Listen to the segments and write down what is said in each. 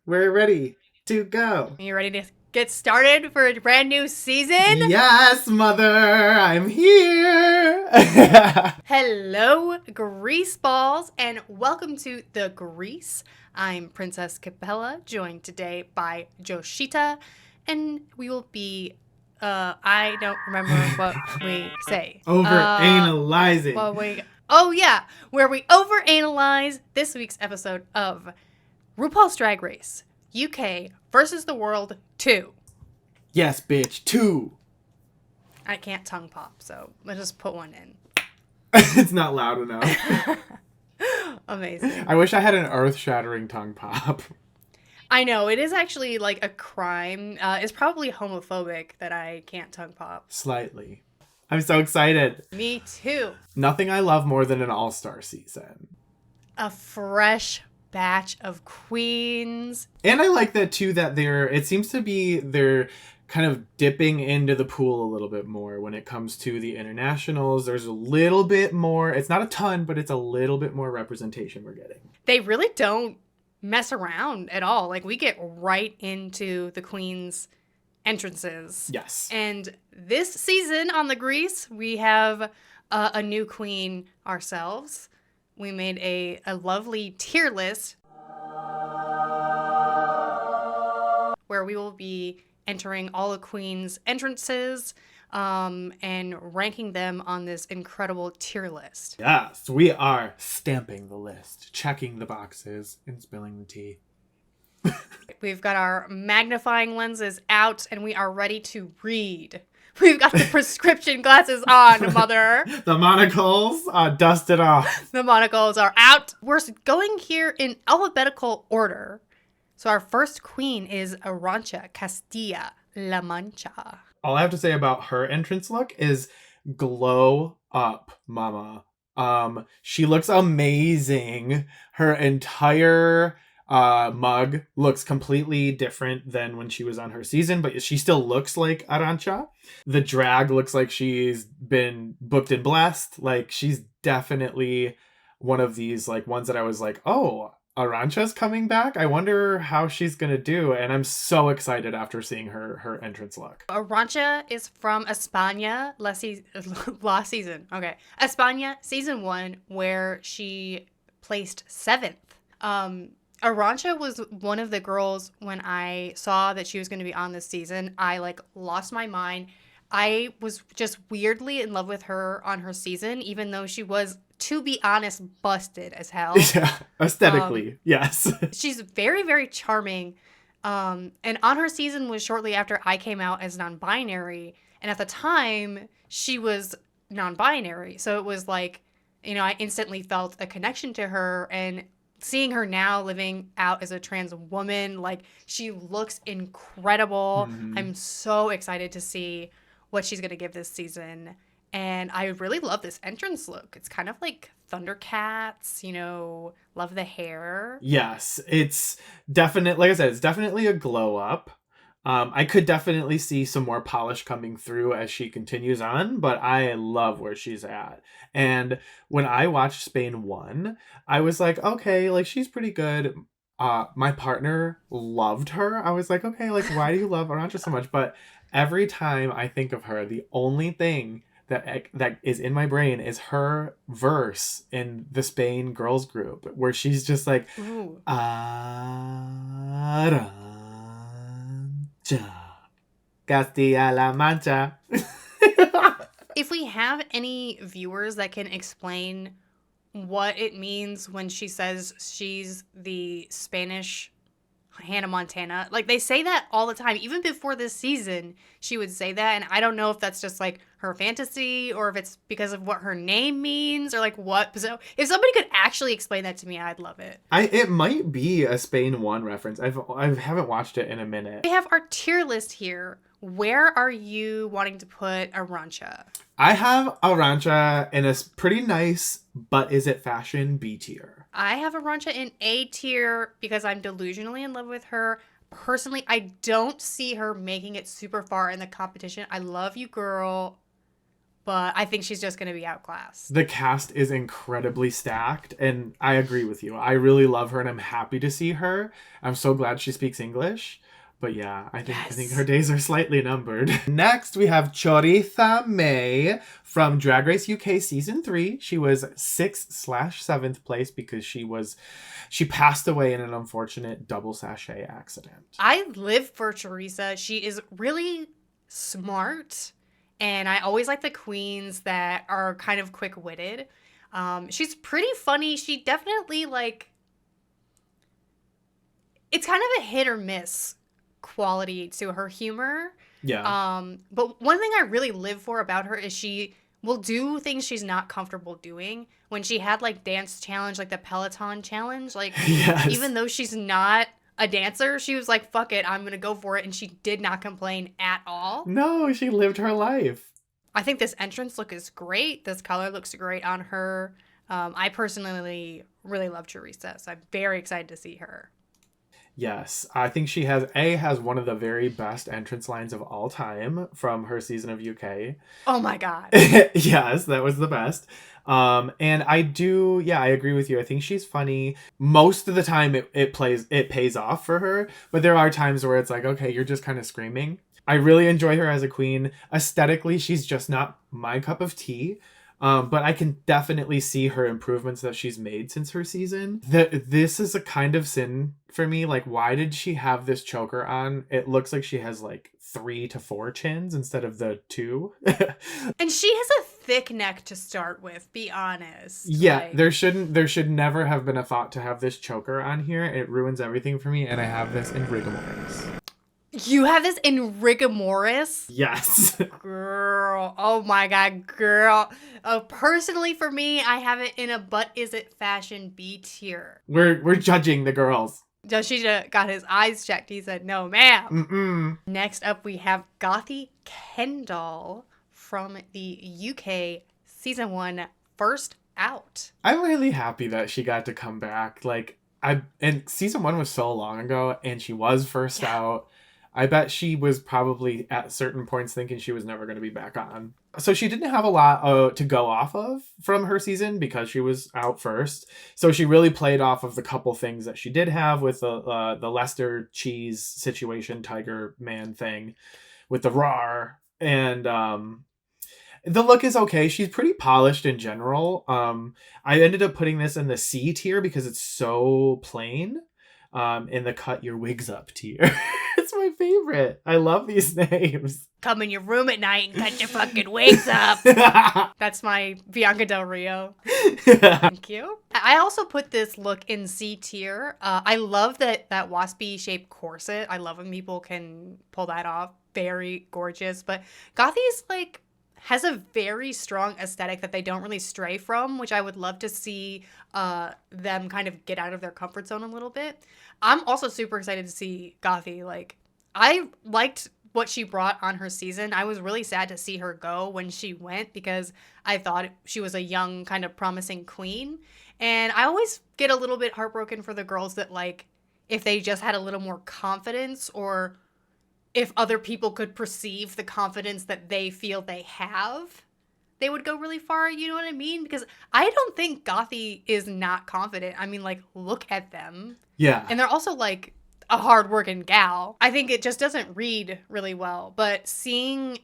We're ready to go. Are you ready to get started for a brand new season? Yes, mother, I'm here. Hello, Greaseballs, and welcome to The Grease. I'm Princess Capella, joined today by Joshita, and we will be, I don't remember what we say. Over analyzing. Where we overanalyze this week's episode of RuPaul's Drag Race, UK versus the World 2. Yes, bitch, 2. I can't tongue pop, so let's just put one in. It's not loud enough. Amazing. I wish I had an earth-shattering tongue pop. I know, it is actually like a crime. It's probably homophobic that I can't tongue pop. Slightly. I'm so excited. Me too. Nothing I love more than an all-star season. A fresh batch of queens. And I like that too, that they're kind of dipping into the pool a little bit more when it comes to the internationals. There's a little bit more, it's not a ton, but it's a little bit more representation we're getting. They really don't mess around at all. Like, we get right into the queens' entrances. Yes. And this season on the Grease, we have a new queen ourselves. We made a lovely tier list where we will be entering all the queens' entrances and ranking them on this incredible tier list. Yes, we are stamping the list, checking the boxes, and spilling the tea. We've got our magnifying lenses out, and we are ready to read. We've got the prescription glasses on, mother. The monocles are dusted off. The monocles are out. We're going here in alphabetical order. So our first queen is Arantxa Castilla-La Mancha. All I have to say about her entrance look is glow up, mama. She looks amazing. Her entire mug looks completely different than when she was on her season, but she still looks like Arantxa. The drag looks like she's been booked and blessed. Like, she's definitely one of these like ones that I was like, oh, Arantxa's coming back. I wonder how she's gonna do, and I'm so excited after seeing her entrance look. Arantxa is from España last season. Okay, España season 1, where she placed 7th. Arantxa was one of the girls when I saw that she was going to be on this season. I like lost my mind. I was just weirdly in love with her on her season, even though she was, to be honest, busted as hell. Yeah, aesthetically, yes. She's very, very charming. And on her season was shortly after I came out as non-binary. And at the time, she was non-binary. So it was like, I instantly felt a connection to her. And seeing her now living out as a trans woman, like, she looks incredible. Mm-hmm. I'm so excited to see what she's going to give this season. And I really love this entrance look. It's kind of like Thundercats, love the hair. Yes, it's definitely, like I said, it's definitely a glow up. I could definitely see some more polish coming through as she continues on, but I love where she's at. And when I watched Spain 1, I was like, okay, like, she's pretty good. My partner loved her. I was like, okay, like, why do you love Arantxa so much? But every time I think of her, the only thing that is in my brain is her verse in the Spain girls group, where she's just like, Arantxa Castilla-La Mancha. If we have any viewers that can explain what it means when she says she's the Spanish Hannah Montana, like, they say that all the time. Even before this season, she would say that, and I don't know if that's just like her fantasy or if it's because of what her name means or like what. So if somebody could actually explain that to me, I'd love it. It might be a Spain 1 reference. I haven't watched it in a minute. We have our tier list here. Where are you wanting to put Arantxa? I have Arantxa in a pretty nice, but is it fashion, B tier. I have Arantxa in A tier because I'm delusionally in love with her. Personally, I don't see her making it super far in the competition. I love you, girl, but I think she's just going to be outclassed. The cast is incredibly stacked, and I agree with you. I really love her, and I'm happy to see her. I'm so glad she speaks English. But yeah, I think her days are slightly numbered. Next, we have Joshita May from Drag Race UK Season 3. She was 6th/7th place because she passed away in an unfortunate double sachet accident. I live for Teresa. She is really smart, and I always like the queens that are kind of quick-witted. She's pretty funny. She definitely, like, it's kind of a hit or miss quality to her humor. Yeah. But one thing I really live for about her is she will do things she's not comfortable doing. When she had, like, dance challenge, like the Peloton challenge, like, Yes. even though she's not a dancer, she was like, fuck it, I'm gonna go for it, and she did not complain at all. No, she lived her life. I think this entrance look is great. This color looks great on her. I personally really love Teresa, so I'm very excited to see her. Yes, I think she has one of the very best entrance lines of all time from her season of UK. Oh my god. Yes, that was the best. And I agree with you. I think she's funny. Most of the time it pays off for her, but there are times where it's like, okay, you're just kind of screaming. I really enjoy her as a queen. Aesthetically, she's just not my cup of tea. But I can definitely see her improvements that she's made since her season. This is a kind of sin for me. Like, why did she have this choker on? It looks like she has like 3 to 4 chins instead of the 2. And she has a thick neck to start with, be honest. Yeah, like, there should never have been a thought to have this choker on here. It ruins everything for me, and I have this in rigor mortis. You have this in rigor mortis? Yes. Girl. Oh my god, girl. Personally, for me, I have it in a but is it fashion B tier. We're judging the girls. Joshita got his eyes checked. He said, no, ma'am. Mm-mm. Next up, we have Gothy Kendall from the UK Season 1 First Out. I'm really happy that she got to come back. Like, and Season 1 was so long ago, and she was first out. I bet she was probably at certain points thinking she was never going to be back on. So she didn't have a lot to go off of from her season because she was out first. So she really played off of the couple things that she did have with the Lester Cheese situation, Tiger Man thing with the RAR. And the look is okay. She's pretty polished in general. I ended up putting this in the C tier because it's so plain. In the cut your wigs up tier. It's my favorite. I love these names. Come in your room at night and cut your fucking wigs up. That's my Bianca Del Rio. Thank you. I also put this look in C tier. I love that waspy shaped corset. I love when people can pull that off. Very gorgeous. But Gothy's like has a very strong aesthetic that they don't really stray from, which I would love to see them kind of get out of their comfort zone a little bit. I'm also super excited to see Gothy. Like, I liked what she brought on her season. I was really sad to see her go when she went because I thought she was a young, kind of promising queen. And I always get a little bit heartbroken for the girls that, like, if they just had a little more confidence or if other people could perceive the confidence that they feel they have, they would go really far. You know what I mean? Because I don't think Gothy is not confident. I mean, like, look at them. Yeah. And they're also, like, a hardworking gal. I think it just doesn't read really well. But seeing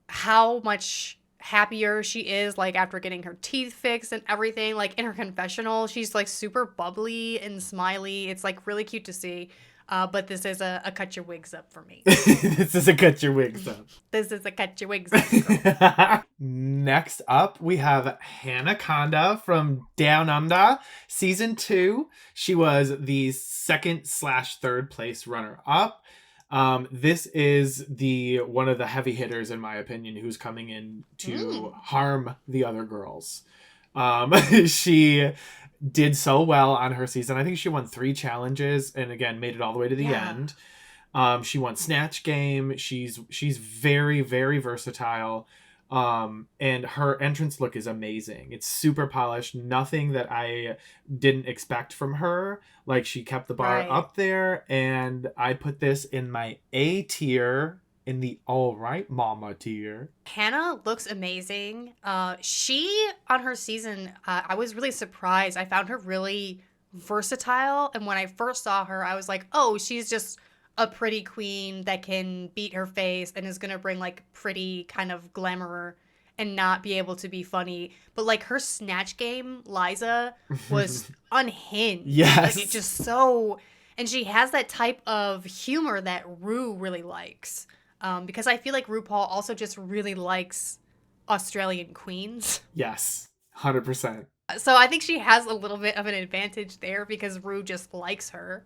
how much happier she is, like, after getting her teeth fixed and everything, like, in her confessional, she's, like, super bubbly and smiley. It's, like, really cute to see. But this is a cut your wigs up for me. This is a cut your wigs up. This is a cut your wigs up, girl. Next up, we have Hanaconda from Down Under, Season 2. She was the 2nd/3rd place runner-up. This is one of the heavy hitters, in my opinion, who's coming in to harm the other girls. She did so well on her season. I think she won 3 challenges and again made it all the way to the end. She won Snatch Game. She's very, very versatile. And her entrance look is amazing. It's super polished. Nothing that I didn't expect from her. Like, she kept the bar up there, and I put this in my A tier in the all right mama tier. Hannah looks amazing. She on her season, I was really surprised. I found her really versatile, and when I first saw her, I was like, "Oh, she's just a pretty queen that can beat her face and is gonna bring like pretty kind of glamour and not be able to be funny." But like her snatch game, Liza, was unhinged. Like it Yes. just so, and she has that type of humor that Rue really likes. Because I feel like RuPaul also just really likes Australian queens. Yes. 100%. So I think she has a little bit of an advantage there because Rue just likes her.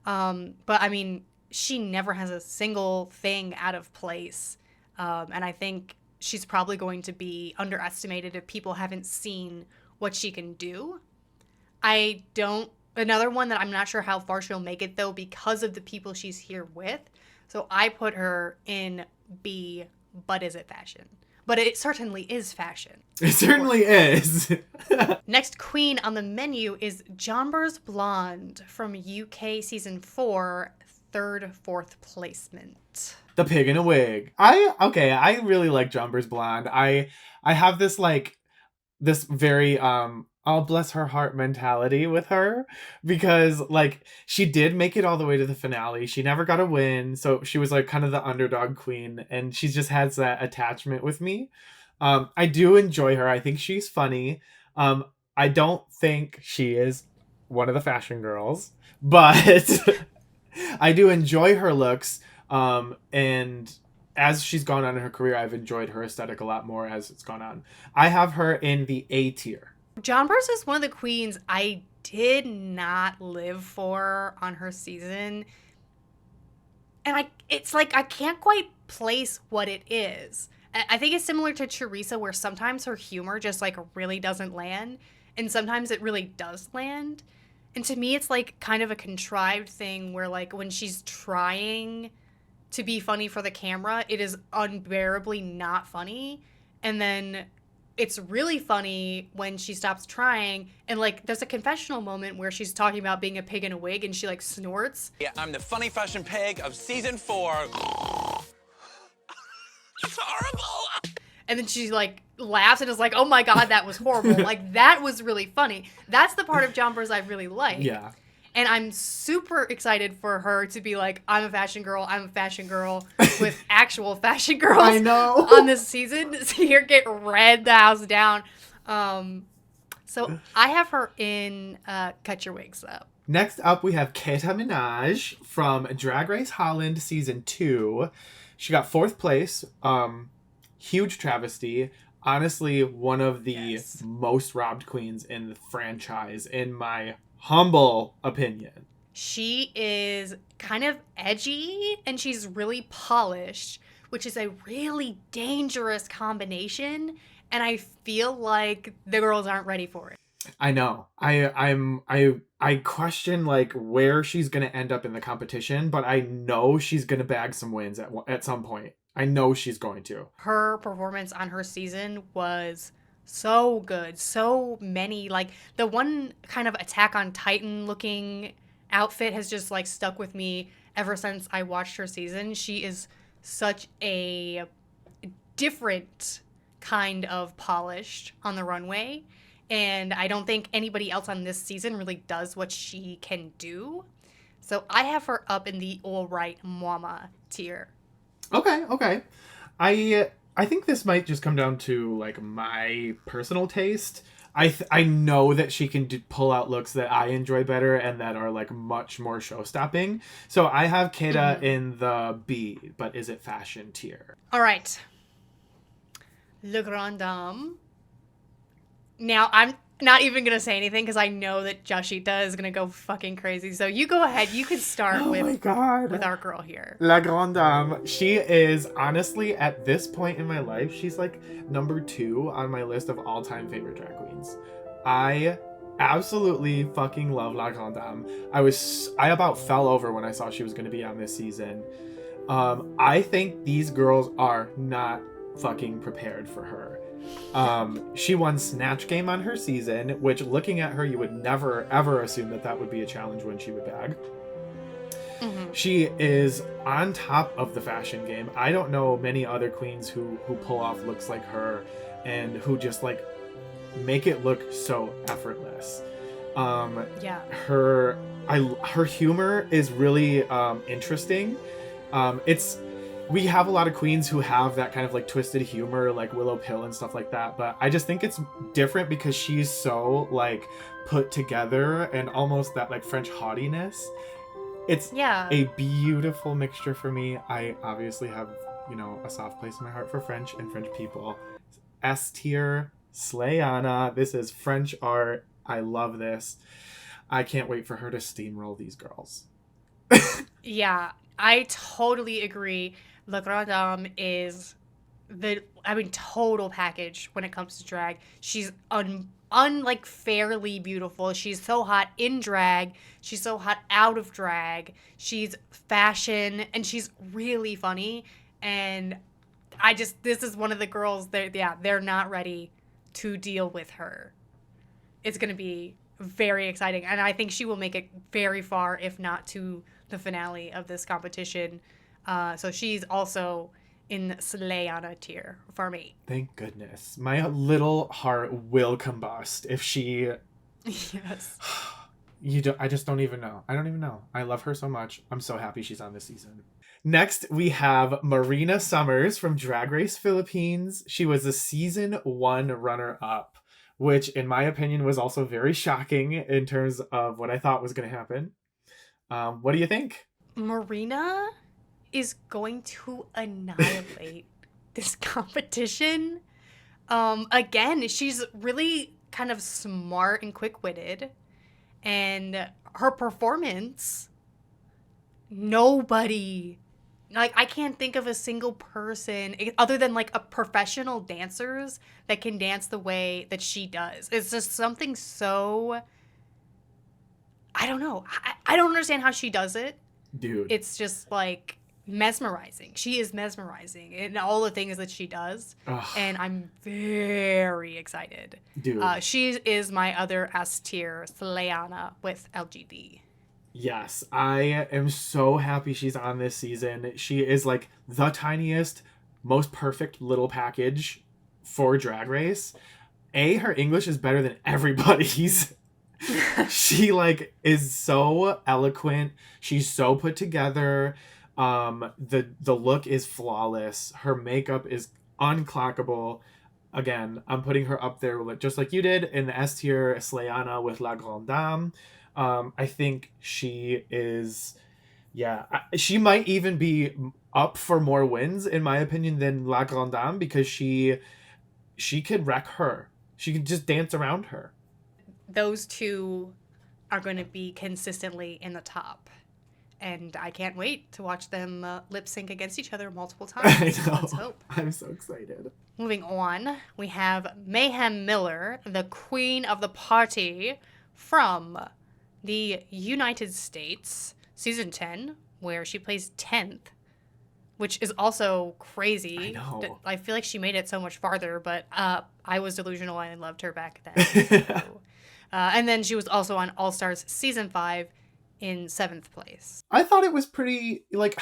But I mean, she never has a single thing out of place. And I think she's probably going to be underestimated if people haven't seen what she can do. Another one that I'm not sure how far she'll make it though because of the people she's here with. So I put her in B, but is it fashion? But it certainly is fashion. It certainly is. Next queen on the menu is Jonbers Blonde from UK season 4, fourth placement. The pig in a wig. I really like Jumper's Blonde. I have this like this very oh bless her heart mentality with her because like she did make it all the way to the finale. She never got a win, so she was like kind of the underdog queen, and she just has that attachment with me. I do enjoy her. I think she's funny. I don't think she is one of the fashion girls, but I do enjoy her looks. And as she's gone on in her career, I've enjoyed her aesthetic a lot more as it's gone on. I have her in the A tier. Jonbers is one of the queens I did not live for on her season. And it's like I can't quite place what it is. I think it's similar to Teresa where sometimes her humor just like really doesn't land and sometimes it really does land. And to me it's like kind of a contrived thing where like when she's trying to be funny for the camera, it is unbearably not funny. And then it's really funny when she stops trying and like there's a confessional moment where she's talking about being a pig in a wig and she like snorts. Yeah, I'm the funny fashion pig of season 4. It's horrible. And then she like laughs and is like, "Oh my god, that was horrible." Like that was really funny. That's the part of Jonbers I really like. Yeah. And I'm super excited for her to be like, I'm a fashion girl with actual fashion girls I know. on this season. See her get red the house down. So I have her in Cut Your Wigs Up. Next up, we have Keta Minaj from Drag Race Holland season 2. She got 4th place. Huge travesty. Honestly, one of the most robbed queens in the franchise, in my humble opinion. She is kind of edgy and she's really polished, which is a really dangerous combination. And I feel like the girls aren't ready for it. I know. I question like where she's gonna end up in the competition, but I know she's gonna bag some wins at some point. I know she's going to. Her performance on her season was so good. So many, like the one kind of Attack on Titan looking outfit has just like stuck with me ever since I watched her season. She is such a different kind of polished on the runway. And I don't think anybody else on this season really does what she can do. So I have her up in the all right mama tier. Okay. I think this might just come down to like my personal taste. I know that she can pull out looks that I enjoy better and that are like much more show stopping. So I have Keta in the B, but is it fashion tier? All right. Le Grand Dame. Now, I'm not even going to say anything because I know that Joshita is going to go fucking crazy. So you go ahead. You can start with our girl here. La Grande Dame. She is honestly, at this point in my life, she's like number 2 on my list of all-time favorite drag queens. I absolutely fucking love La Grande Dame. I about fell over when I saw she was going to be on this season. I think these girls are not fucking prepared for her. She won Snatch Game on her season, which looking at her, you would never ever assume that would be a challenge when she would bag. Hmm. She is on top of the fashion game. I don't know many other queens who pull off looks like her and who just like make it look so effortless. Yeah. Her her humor is really interesting. It's we have a lot of queens who have that kind of like twisted humor, like Willow Pill and stuff like that, but I just think it's different because she's so like put together and almost that like French haughtiness. It's Yeah. a beautiful mixture for me. I obviously have, a soft place in my heart for French and French people. S tier, Slayana. This is French art. I love this. I can't wait for her to steamroll these girls. Yeah. I totally agree. Le Grand Dame is total package when it comes to drag. She's unlike fairly beautiful. She's so hot in drag. She's so hot out of drag. She's fashion and she's really funny. And this is one of the girls they're not ready to deal with her. It's going to be very exciting. And I think she will make it very far, if not to the finale of this competition. So she's also in Slayana tier for me. Thank goodness. My little heart will combust if she. Yes. I just don't even know. I don't even know. I love her so much. I'm so happy she's on this season. Next, we have Marina Summers from Drag Race Philippines. She was a season 1 runner-up, which in my opinion was also very shocking in terms of what I thought was going to happen. What do you think? Marina is going to annihilate this competition. Again, she's really kind of smart and quick-witted. And her performance, nobody, like, I can't think of a single person other than like a professional dancers that can dance the way that she does. It's just something so, I don't know. I don't understand how she does it. Dude. It's just like mesmerizing. She is mesmerizing in all the things that she does. Ugh. And I'm very excited. Dude. She is my other S tier, Slayana with LGD. Yes, I am so happy she's on this season. She is like the tiniest, most perfect little package for Drag Race. Her English is better than everybody's. She like is so eloquent. She's so put together. The look is flawless. Her makeup is unclockable. Again, I'm putting her up there just like you did in the S tier, Slayana with La Grande Dame. I think she is, she might even be up for more wins in my opinion than La Grande Dame because she could wreck her. She can just dance around her. Those two are going to be consistently in the top. And I can't wait to watch them lip sync against each other multiple times. I know. Let's hope. I'm so excited. Moving on, we have Mayhem Miller, the queen of the party from the United States, season 10, where she plays 10th, which is also crazy. I know. I feel like she made it so much farther, but I was delusional and I loved her back then. So. And then she was also on All Stars season 5 in 7th place. I thought it was pretty, like,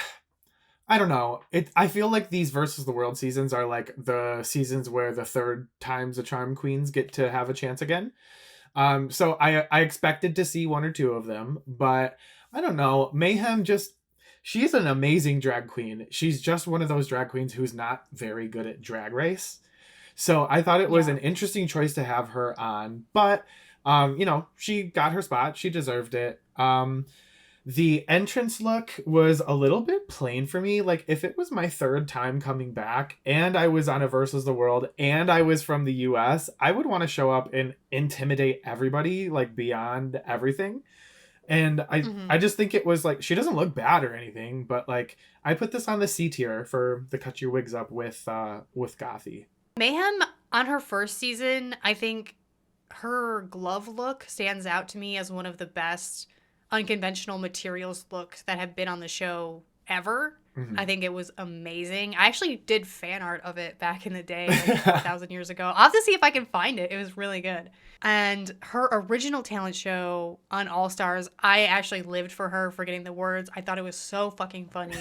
I don't know. I feel like these Versus the World seasons are like the seasons where the third times the Charm Queens get to have a chance again. So I expected to see one or two of them, but I don't know. Mayhem she's an amazing drag queen. She's just one of those drag queens who's not very good at Drag Race. So I thought it was an interesting choice to have her on, but she got her spot. She deserved it. The entrance look was a little bit plain for me. Like, if it was my third time coming back and I was on a Versus the World and I was from the US, I would want to show up and intimidate everybody, like, beyond everything. And I just think it was like, she doesn't look bad or anything, but like, I put this on the C tier for the cut your wigs up with Gothy. Mayhem on her first season, I think her glove look stands out to me as one of the best unconventional materials looks that have been on the show ever. Mhm. I think it was amazing. I actually did fan art of it back in the day, like 1,000 years ago. I'll have to see if I can find it. It was really good. And her original talent show on All Stars, I actually lived for her forgetting the words. I thought it was so fucking funny.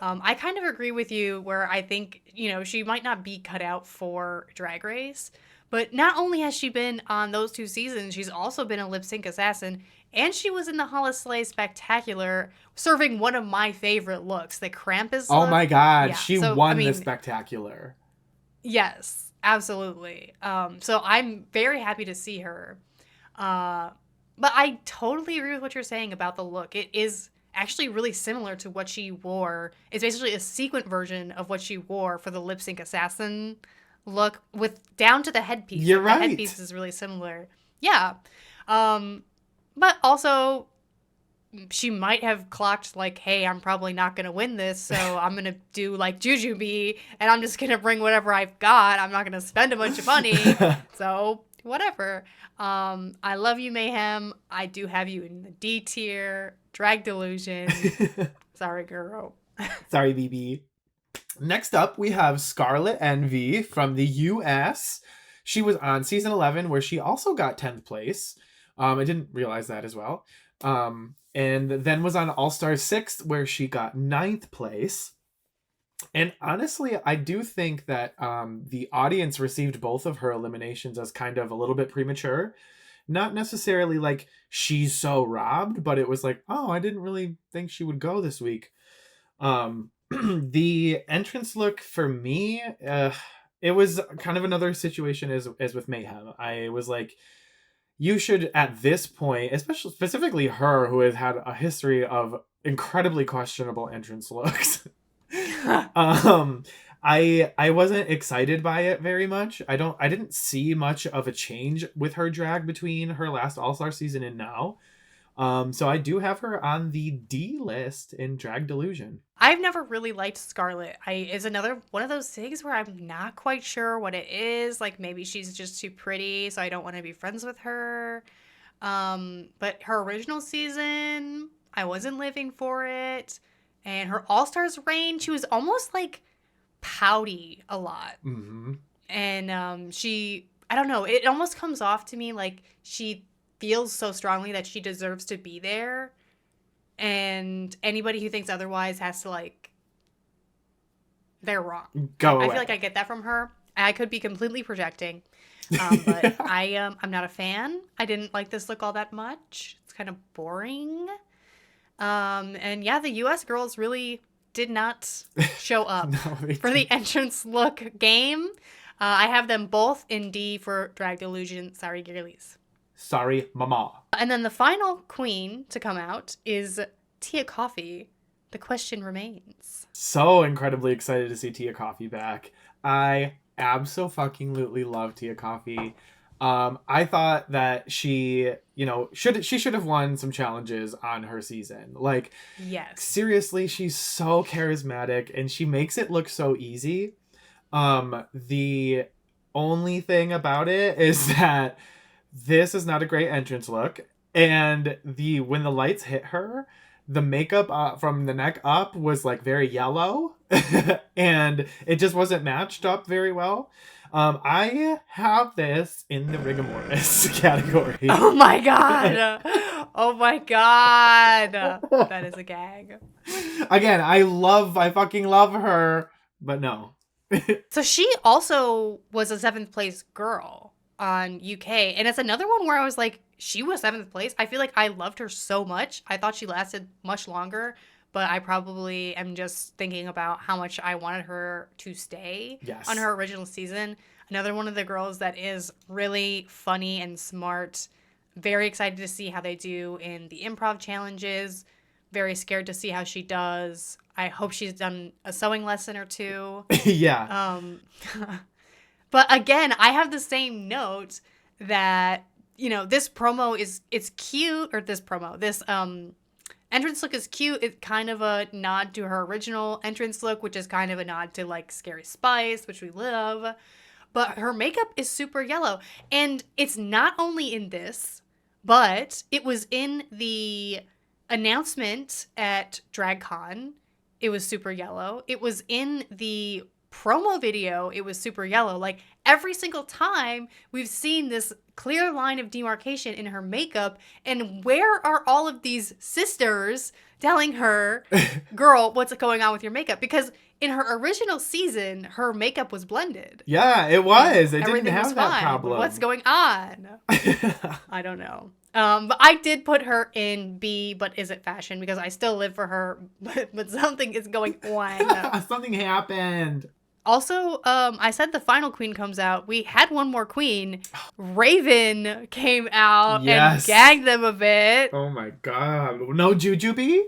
I kind of agree with you where I think, she might not be cut out for Drag Race, but not only has she been on those 2 seasons, she's also been a lip sync assassin, and she was in the Halla Slay Spectacular, serving one of my favorite looks, the Krampus Oh look. my God, Yeah, she so, won I mean, the spectacular. yes, absolutely. So I'm very happy to see her. But I totally agree with what you're saying about the look. It is actually really similar to what she wore. It's basically a sequin version of what she wore for the lip sync assassin look, with down to the headpiece. You're Like, the right. headpiece is really similar. Yeah. But also she might have clocked like, hey, I'm probably not going to win this, so I'm going to do like Jujubee, and I'm just going to bring whatever I've got. I'm not going to spend a bunch of money. So whatever. I love you, Mayhem. I do have you in the D tier. Drag Delusion. Sorry, girl. Sorry, BB. Next up, we have Scarlet Envy from the US. She was on season 11, where she also got 10th place. I didn't realize that as well. And then was on All Stars 6, where she got 9th place. And honestly, I do think that the audience received both of her eliminations as kind of a little bit premature. Not necessarily like she's so robbed, but it was like, oh, I didn't really think she would go this week. The entrance look for me, it was kind of another situation as with Mayhem. I was like, you should, at this point, especially specifically her, who has had a history of incredibly questionable entrance looks. I wasn't excited by it very much. I didn't see much of a change with her drag between her last All-Star season and now. So I do have her on the D list in Drag Delusion. I've never really liked Scarlet. Is another one of those things where I'm not quite sure what it is. Like, maybe she's just too pretty, so I don't want to be friends with her. But her original season, I wasn't living for it. And her All-Stars reign, she was almost like pouty a lot. Mm-hmm. And I don't know, it almost comes off to me like she feels so strongly that she deserves to be there. And anybody who thinks otherwise has to, like, they're wrong. Go away. I feel like I get that from her. I could be completely projecting. But I'm not a fan. I didn't like this look all that much. It's kind of boring. And yeah, the US girls really did not show up for the entrance look game. I have them both in D for Drag Delusion. Sorry, girlies. Sorry, mama. And then the final queen to come out is Tia Coffee. The question remains. So incredibly excited to see Tia Coffee back. I abso-fucking-lutely love Tia Coffee. I thought that she should have won some challenges on her season. Like, Yes. seriously, she's so charismatic and she makes it look so easy. The only thing about it is that this is not a great entrance look, and when the lights hit her, the makeup from the neck up was like very yellow and it just wasn't matched up very well. I have this in the rigomoris category. Oh my god. Oh my god. That is a gag. Again, I fucking love her, but no. So she also was a 7th place girl on UK. And it's another one where I was like, she was 7th place. I feel like I loved her so much. I thought she lasted much longer, but I probably am just thinking about how much I wanted her to stay on her original season. Another one of the girls that is really funny and smart. Very excited to see how they do in the improv challenges. Very scared to see how she does. I hope she's done a sewing lesson or two. Yeah. But again, I have the same note that, this promo it's cute, or this entrance look is cute. It's kind of a nod to her original entrance look, which is kind of a nod to like Scary Spice, which we love. But her makeup is super yellow. And it's not only in this, but it was in the announcement at DragCon. it was super yellow. It was in the promo video, it was super yellow. Like every single time we've seen this clear line of demarcation in her makeup. And where are all of these sisters telling her, girl, what's going on with your makeup? Because in her original season, her makeup was blended. Yeah, it was. It Everything didn't have was that fine. problem. What's going on? I don't know. But I did put her in B, but is it fashion? Because I still live for her, but something is going on. Something happened. Also, I said the final queen comes out. We had one more queen. Raven came out and gagged them a bit. Oh my god. No Jujubee?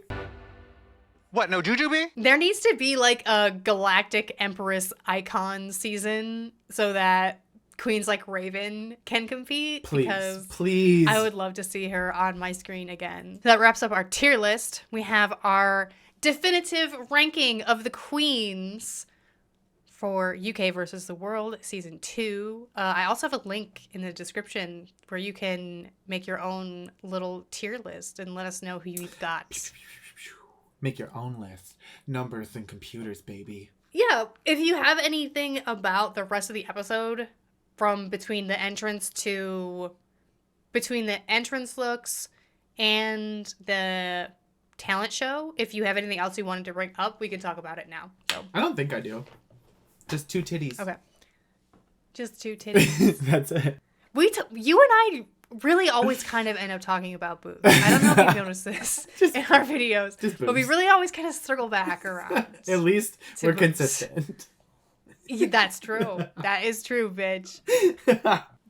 What, no jujube? There needs to be like a Galactic Empress icon season so that queens like Raven can compete. Please. I would love to see her on my screen again. So that wraps up our tier list. We have our definitive ranking of the queens for UK versus the World Season 2. I also have a link in the description where you can make your own little tier list and let us know who you've got. Make your own list. Numbers and computers, baby. Yeah, if you have anything about the rest of the episode from between the entrance looks and the talent show, if you have anything else you wanted to bring up, we can talk about it now. So I don't think I do. Just 2 titties. Okay. Just 2 titties. That's it. You and I really always kind of end up talking about boobs. I don't know if you've noticed this in our videos, but we really always kind of circle back around. At least we're boobs. Consistent. Yeah, that's true. That is true, bitch.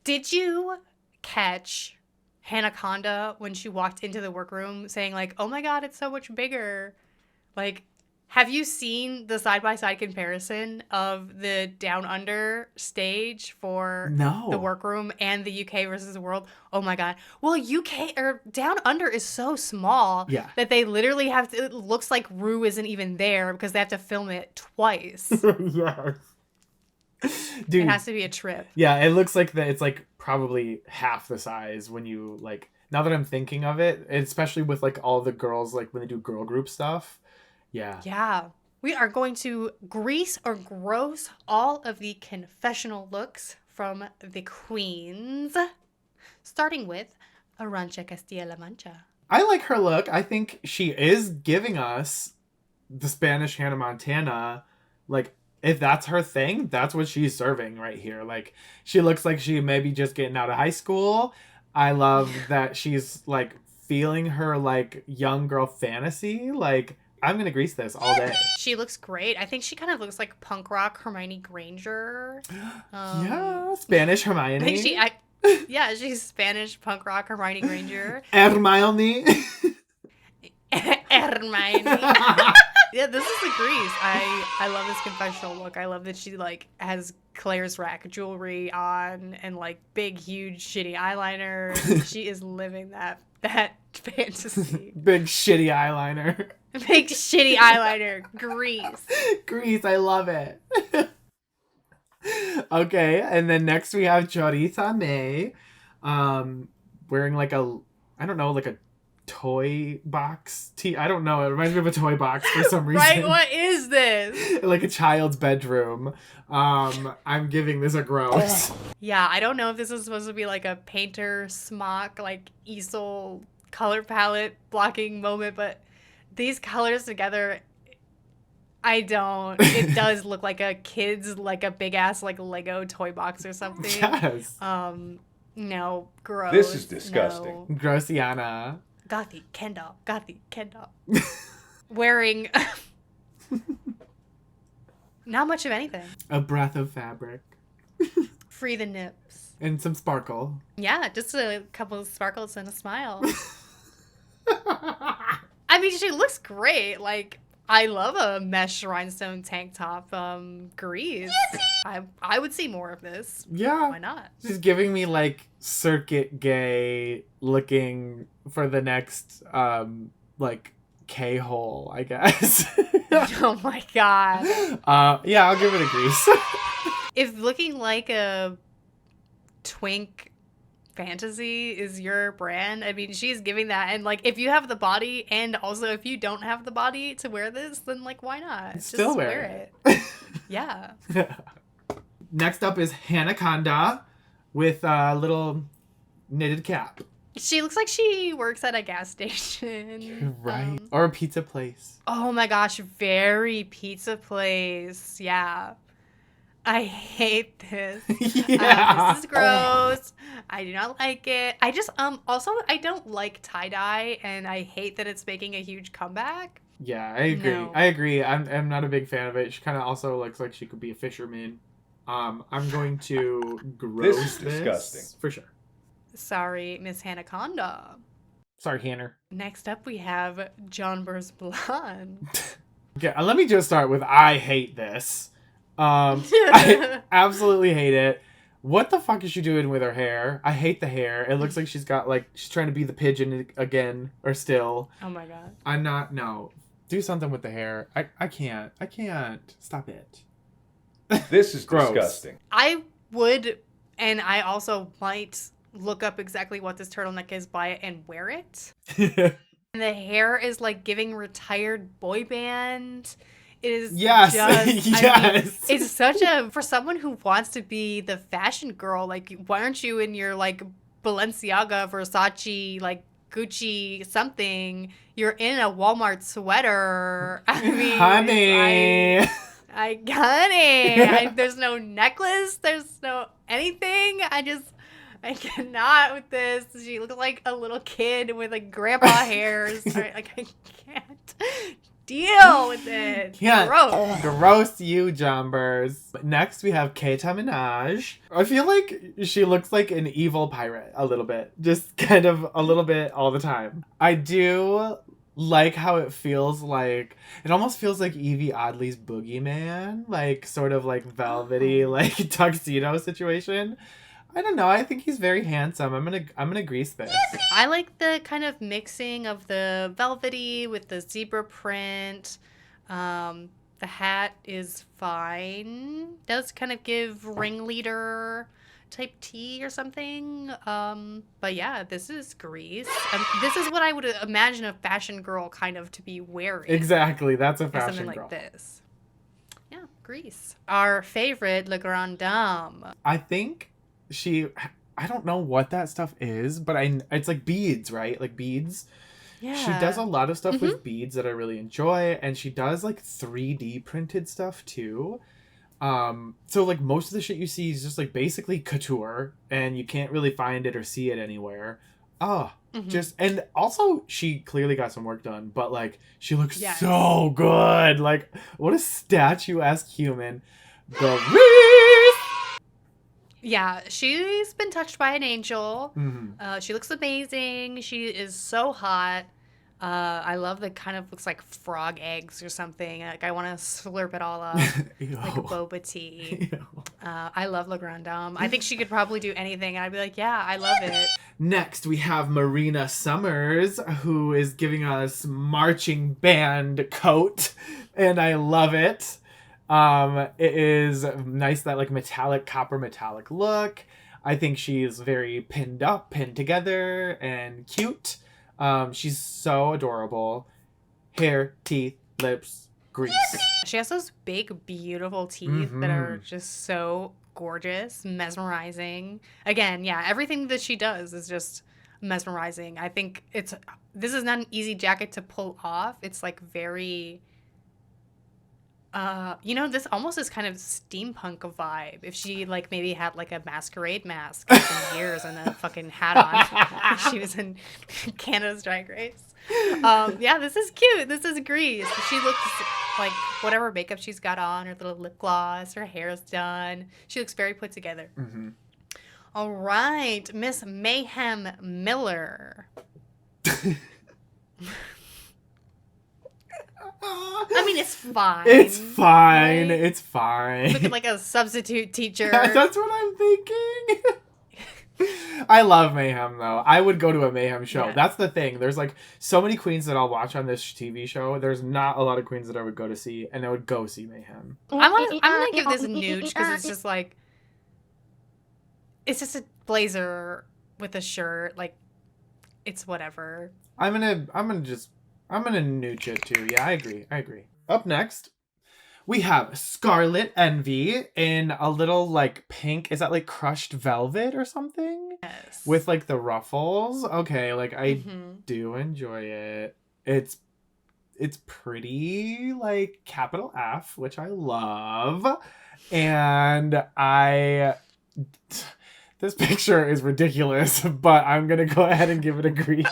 Did you catch Hanaconda when she walked into the workroom saying like, "Oh my god, it's so much bigger"? Like, have you seen the side-by-side comparison of the Down Under stage for the workroom and the UK versus the World? Oh my god. Well, UK or Down Under is so small that they literally have to, it looks like Rue isn't even there because they have to film it twice. Yes. Dude, it has to be a trip. Yeah, it looks like it's like probably half the size when you like, now that I'm thinking of it, especially with like all the girls, like when they do girl group stuff. Yeah. Yeah. We are going to grease or gross all of the confessional looks from the queens, starting with Arantxa Castilla-La Mancha. I like her look. I think she is giving us the Spanish Hannah Montana. Like, if that's her thing, that's what she's serving right here. Like, she looks like she may be just getting out of high school. I love that she's like feeling her like young girl fantasy. Like, I'm going to grease this all day. She looks great. I think she kind of looks like punk rock Hermione Granger. Yeah, Spanish Hermione. She's Spanish punk rock Hermione Granger. Hermione. Hermione. Yeah, this is the grease. I love this confessional look. I love that she like has Claire's rack jewelry on and like big, huge, shitty eyeliner. She is living that fantasy. Big shitty eyeliner. Big shitty eyeliner. Grease. Grease, I love it. Okay, and then next we have Joshita May, wearing like a toy box I don't know, it reminds me of a toy box for some reason. Right, what is this? Like a child's bedroom. I'm giving this a gross. Yeah, I don't know if this is supposed to be like a painter smock, like easel color palette blocking moment, but these colors together, it does look like a kid's, like a big ass like Lego toy box or something. Yes. No, gross. This is disgusting. No. Grossiana. Gothy Kendall. Wearing not much of anything. A breath of fabric. Free the nips. And some sparkle. Yeah, just a couple of sparkles and a smile. I mean, she looks great. Like, I love a mesh rhinestone tank top. Grease. I would see more of this. Yeah. Why not? She's giving me like circuit gay looking for the next like K-hole, I guess. Oh my god. Yeah, I'll give it a grease. If looking like a twink fantasy is your brand. I mean, she's giving that. And, like, if you have the body and also if you don't have the body to wear this, then, like, why not? Still Just wear it. Yeah. Next up is Hanaconda with a little knitted cap. She looks like she works at a gas station. Right. Or a pizza place. Oh my gosh, very pizza place. Yeah. I hate this. Yeah. This is gross. I do not like it. I just also I don't like tie-dye and I hate that it's making a huge comeback. Yeah, I agree. No. I agree. I'm not a big fan of it. She kind of also looks like she could be a fisherman. I'm going to gross This is disgusting. for sure. Sorry, Miss Hanaconda. Sorry, Hanner. Next up we have John Burr's Blonde. Okay, let me just start with I hate this. I absolutely hate it. What the fuck is she doing with her hair? I hate the hair. It looks like she's got she's trying to be the pigeon again or still. Oh my god. I'm not. No, do something with the hair. I can't. Stop it. This is Gross. disgusting. I would, and I also might look up exactly what this turtleneck is, buy it, and wear it. And the hair is like giving retired boy band. It is Yes. just, Yes. I mean, it's such a, for someone who wants to be the fashion girl, like, why aren't you in your, like, Balenciaga, Versace, like, Gucci something? You're in a Walmart sweater. I mean, Honey. I got it. There's no necklace. There's no anything. I cannot with this. She looks like a little kid with like grandpa hairs. Like I can't deal with it. Yeah. Gross. Gross you, Jumbers. Next, we have Keita Minaj. I feel like she looks like an evil pirate a little bit. Just kind of a little bit all the time. I do like how it feels like, it almost feels like Evie Oddly's Boogeyman. Like, sort of like velvety, like tuxedo situation. I don't know. I think he's very handsome. I'm gonna grease this. I like the kind of mixing of the velvety with the zebra print. The hat is fine. Does kind of give ringleader type tee or something. But yeah, this is Grease. This is what I would imagine a fashion girl kind of to be wearing. Exactly. That's a Or fashion something girl. like this. Yeah, Grease. Our favorite, Le Grand Dame. I think I don't know what that stuff is, but it's like beads, right? Like beads. Yeah. She does a lot of stuff with beads that I really enjoy, and she does like 3D printed stuff too. So like most of the shit you see is just like basically couture, and you can't really find it or see it anywhere. Just, and also she clearly got some work done, but like she looks so good. Like, what a statuesque human. Grease! Yeah, she's been touched by an angel. Mm-hmm. She looks amazing. She is so hot. I love the kind of looks like frog eggs or something. Like I want to slurp it all up like boba tea. I love La Grande Dame. I think she could probably do anything, and I'd be like, yeah, I love it. Next, we have Marina Summers, who is giving us marching band coat, and I love it. It is nice, that like metallic, copper metallic look. I think she's very pinned together, and cute. She's so adorable. Hair, teeth, lips, grease. She has those big, beautiful teeth that are just so gorgeous, mesmerizing. Again, yeah, everything that she does is just mesmerizing. I think this is not an easy jacket to pull off. It's like very... this almost is kind of steampunk vibe. If she like maybe had like a masquerade mask for some years and a fucking hat on, she was in Canada's Drag Race. Yeah, this is cute. This is Grease. She looks like whatever makeup she's got on, her little lip gloss, her hair's done. She looks very put together. All right, Miss Mayhem Miller. I mean, it's fine. It's fine. Right? It's fine. Looking like a substitute teacher. That's what I'm thinking. I love Mayhem, though. I would go to a Mayhem show. Yeah. That's the thing. There's like so many queens that I'll watch on this TV show. There's not a lot of queens that I would go to see, and I would go see Mayhem. I'm gonna give this a nooch because it's just like, it's just a blazer with a shirt. Like, it's whatever. I'm gonna nooch it too. Yeah, I agree. Up next, we have Scarlet Envy in a little like pink. Is that like crushed velvet or something? Yes. With like the ruffles. Okay, like I Mm-hmm. do enjoy it. It's pretty like capital F, which I love. And this picture is ridiculous, but I'm gonna go ahead and give it a grease.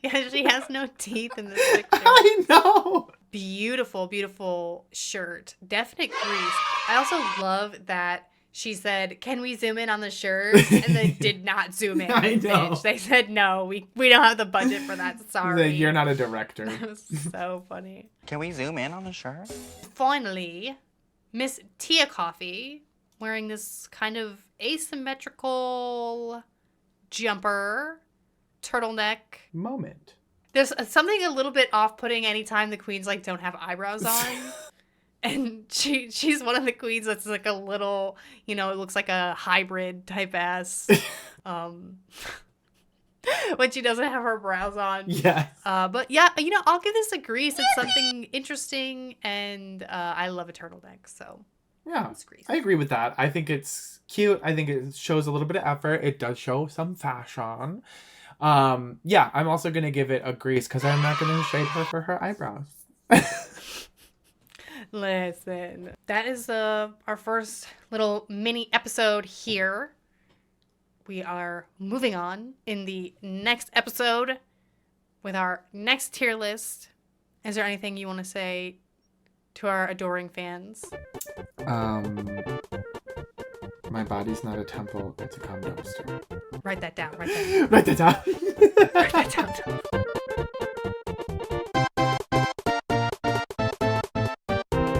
Yeah, she has no teeth in this picture. I know. Beautiful, beautiful shirt. Definite grease. I also love that she said, "Can we zoom in on the shirt?" And they did not zoom in. I know. Bitch. They said, "No, we don't have the budget for that. Sorry." You're not a director. That was so funny. Can we zoom in on the shirt? Finally, Miss Tia Coffee wearing this kind of asymmetrical jumper, turtleneck. Moment. There's something a little bit off-putting anytime the queens like don't have eyebrows on. And she's one of the queens that's like a little, it looks like a hybrid type ass. When she doesn't have her brows on. Yes. But yeah, I'll give this a grease. It's something interesting, and I love a turtleneck, so Yeah. it's grease. I agree with that. I think it's cute. I think it shows a little bit of effort. It does show some fashion. Yeah, I'm also going to give it a grease because I'm not going to shade her for her eyebrows. Listen, that is our first little mini episode here. We are moving on in the next episode with our next tier list. Is there anything you want to say to our adoring fans? My body's not a temple, it's a cum dumpster. Write that down. Write that down. Write that down.